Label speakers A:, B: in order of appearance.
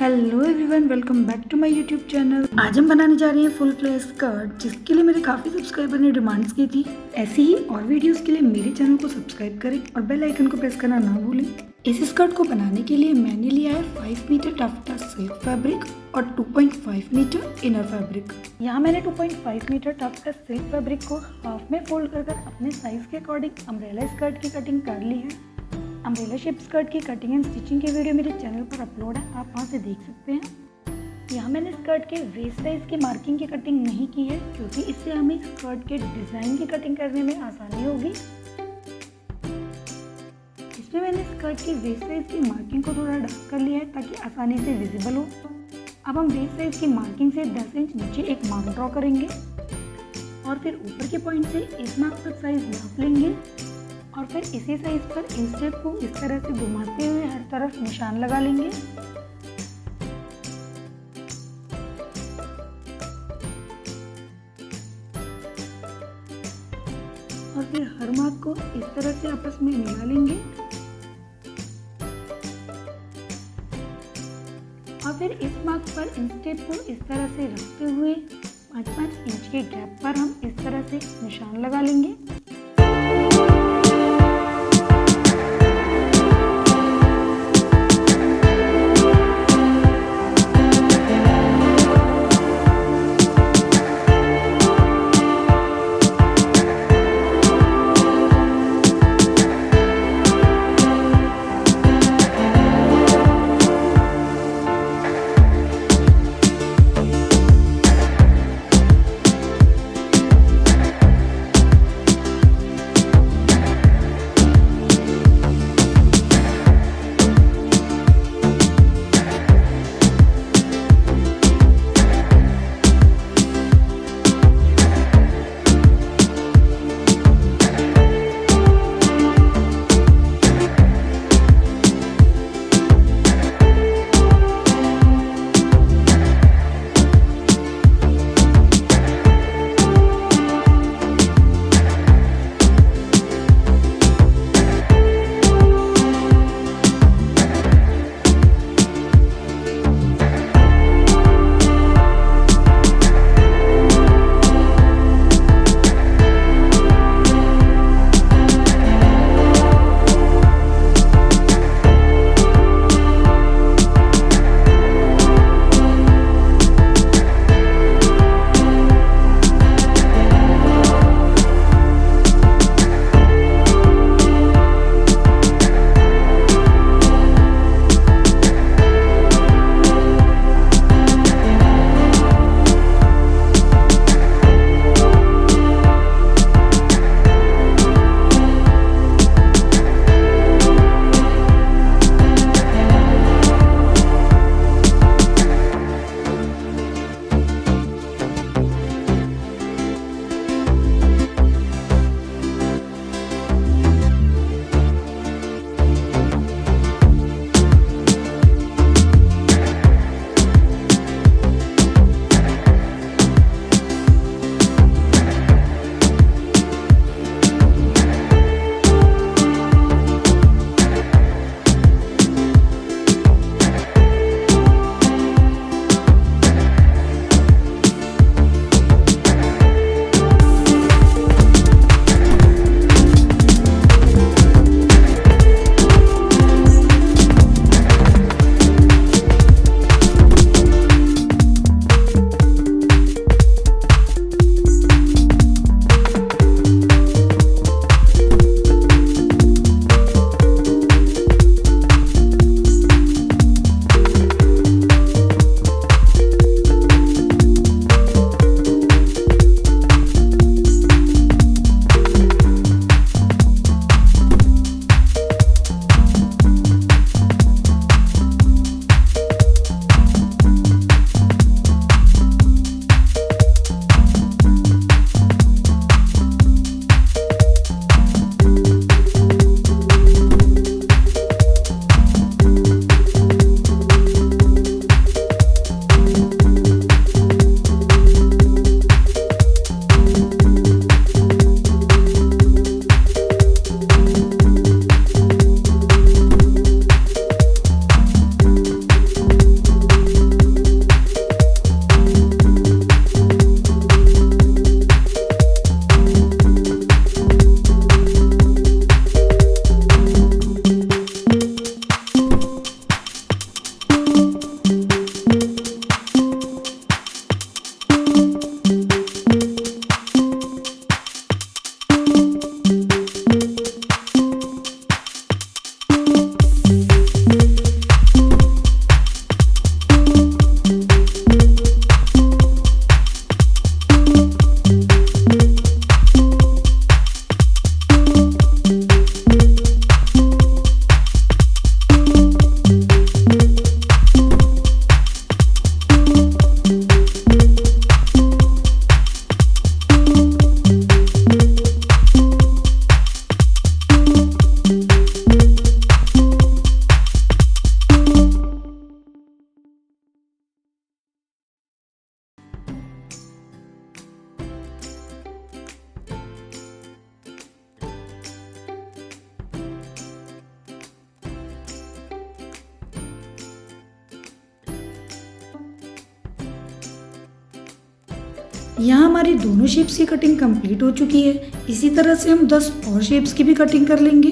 A: Hello everyone, welcome back to my YouTube channel. आज हम बनाने जा रहे हैं फुल फ्लेयर स्कर्ट, जिसके लिए मेरे काफ़ी सब्सक्राइबर ने डिमांड्स की थी। ऐसी ही और वीडियोस के लिए मेरे चैनल को सब्सक्राइब करें और बेल आइकन को प्रेस करना ना भूलें। इस स्कर्ट को बनाने के लिए मैंने लिया है 5 मीटर टफटा सिल्क फैब्रिक और 2.5 मीटर इनर फैब्रिक। यहाँ मैंने 2.5 मीटर टफटा सिल्क फैब्रिक को हाफ में फोल्ड कर अपने साइज के अकॉर्डिंग अम्ब्रेला स्कर्ट की कटिंग कर ली है। अम्ब्रेला शेप स्कर्ट की कटिंग एंड स्टिचिंग की वीडियो मेरे चैनल पर अपलोड है, आप वहाँ से देख सकते हैं। यहाँ मैंने स्कर्ट के वेस्ट साइज की मार्किंग की कटिंग नहीं की है, क्योंकि इससे हमें स्कर्ट के डिज़ाइन की कटिंग करने में आसानी होगी। इसमें मैंने स्कर्ट की वेस्ट साइज की मार्किंग को थोड़ा डार्क कर लिया है ताकि आसानी से विजिबल हो। अब हम वेस्ट साइज की मार्किंग से 10 इंच नीचे एक मार्क ड्रॉ करेंगे और फिर ऊपर के पॉइंट से इस मार्क तक साइज नाप लेंगे और फिर इसी साइज पर इंस्टेप को इस तरह से घुमाते हुए हर तरफ निशान लगा लेंगे। और फिर हर मार्क को इस तरह से आपस में मिला लेंगे और फिर इस मार्क पर इंस्टेप को इस तरह से रखते हुए 5-5 इंच के गैप पर हम इस तरह से निशान लगा लेंगे। यहाँ हमारी दोनों शेप्स की कटिंग कंप्लीट हो चुकी है। इसी तरह से हम 10 और शेप्स की भी कटिंग कर लेंगे।